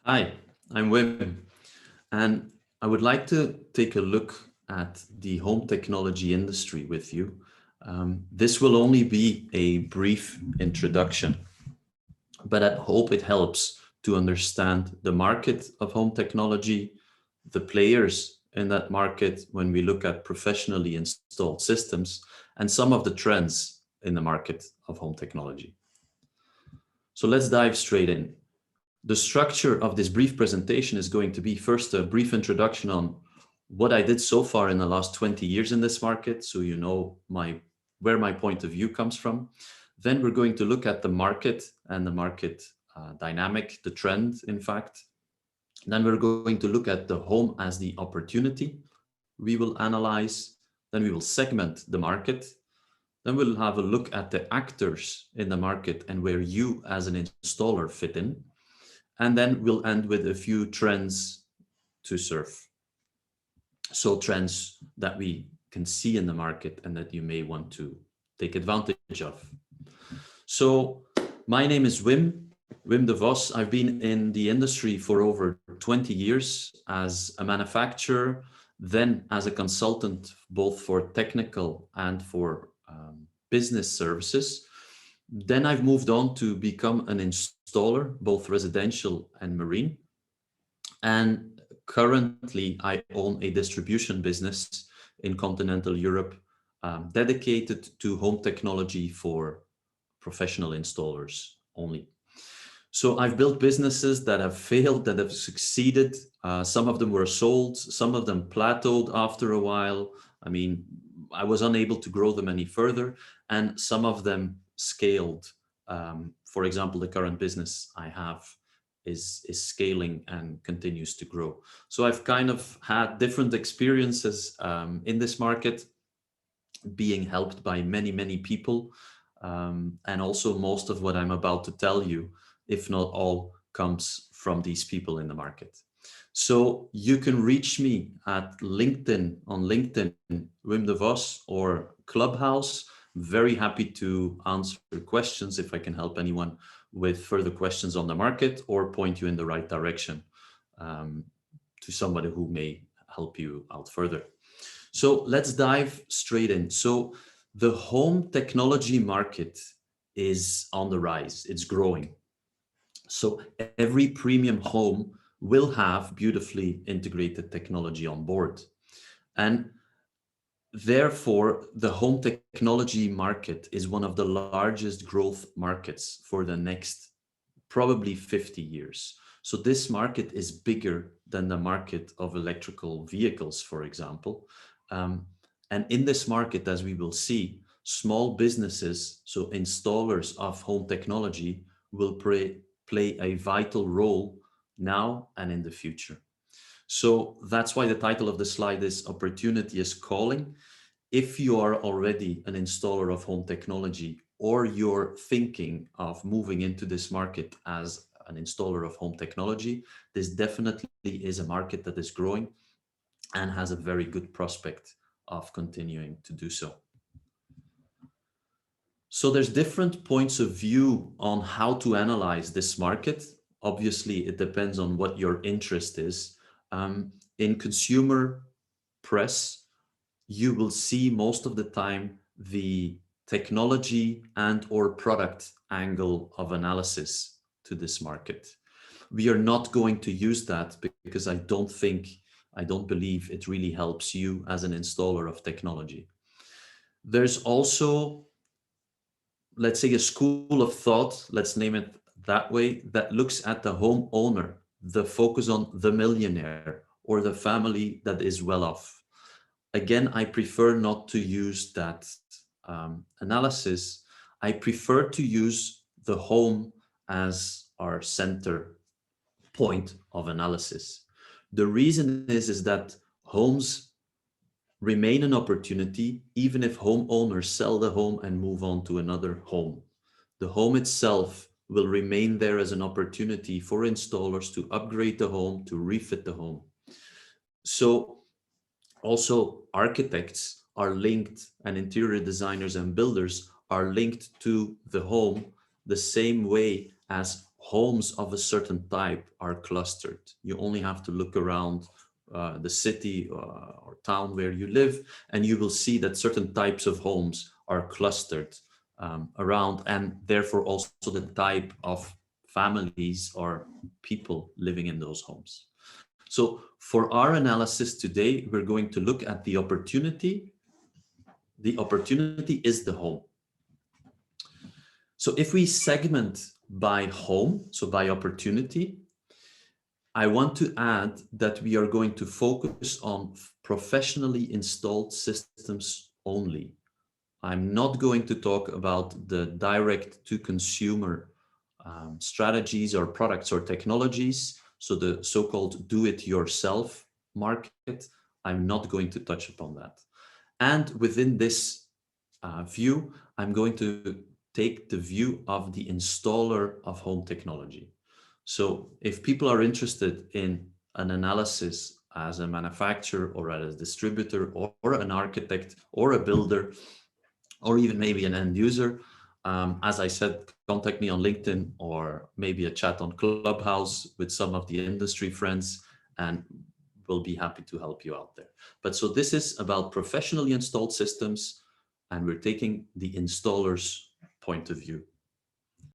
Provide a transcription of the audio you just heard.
Hi, I'm Wim, and I would like to take a look at the home technology industry with you. This will only be a brief introduction, but I hope it helps to understand the market of home technology, the players in that market when we look at professionally installed systems, and some of the trends in the market of home technology. So let's dive straight in. The structure of this brief presentation is going to be first a brief introduction on what I did so far in the last 20 years in this market, so you know where my point of view comes from. Then we're going to look at the market and the market dynamic, the trend, in fact. Then we're going to look at the home as the opportunity. We will analyze, then we will segment the market. Then we'll have a look at the actors in the market and where you as an installer fit in. And then we'll end with a few trends to surf. So trends that we can see in the market and that you may want to take advantage of. So my name is Wim de Vos. I've been in the industry for over 20 years as a manufacturer, then as a consultant, both for technical and for business services. Then I've moved on to become an installer, both residential and marine. And currently, I own a distribution business in continental Europe dedicated to home technology for professional installers only. So I've built businesses that have failed, that have succeeded. Some of them were sold, some of them plateaued after a while. I mean, I was unable to grow them any further, and some of them scaled. For example, the current business I have is scaling and continues to grow. So I've kind of had different experiences in this market, being helped by many people. And also most of what I'm about to tell you, if not all, comes from these people in the market. So you can reach me at LinkedIn, on LinkedIn, Wim de Vos, or Clubhouse. Very happy to answer questions if I can help anyone with further questions on the market or point you in the right direction to somebody who may help you out further. So let's dive straight in. So the home technology market is on the rise, it's growing. So every premium home will have beautifully integrated technology on board. And therefore, the home technology market is one of the largest growth markets for the next probably 50 years. So this market is bigger than the market of electrical vehicles, for example. And in this market, as we will see, small businesses, so installers of home technology, will play a vital role now and in the future. So that's why the title of the slide is Opportunity is Calling. If you are already an installer of home technology, or you're thinking of moving into this market as an installer of home technology, this definitely is a market that is growing and has a very good prospect of continuing to do so. So there's different points of view on how to analyze this market. Obviously, it depends on what your interest is. In consumer press, you will see most of the time the technology and or product angle of analysis to this market. We are not going to use that because I don't believe it really helps you as an installer of technology. There's also, let's say, a school of thought, let's name it that way, that looks at the homeowner, the focus on the millionaire or the family that is well off. Again, I prefer not to use that analysis. I prefer to use the home as our center point of analysis. The reason is that homes remain an opportunity even if homeowners sell the home and move on to another home. The home itself will remain there as an opportunity for installers to upgrade the home, to refit the home. So also architects are linked, and interior designers and builders are linked to the home the same way as homes of a certain type are clustered. You only have to look around the city or town where you live, and you will see that certain types of homes are clustered around, and therefore also the type of families or people living in those homes. So for our analysis today, we're going to look at the opportunity. The opportunity is the home. So if we segment by home, so by opportunity, I want to add that we are going to focus on professionally installed systems only. I'm not going to talk about the direct to consumer strategies or products or technologies. So the so-called do-it-yourself market, I'm not going to touch upon that. And within this view, I'm going to take the view of the installer of home technology. So if people are interested in an analysis as a manufacturer or as a distributor or an architect or a builder, or even maybe an end user, as I said, contact me on LinkedIn or maybe a chat on Clubhouse with some of the industry friends, and we'll be happy to help you out there. But so this is about professionally installed systems, and we're taking the installer's point of view.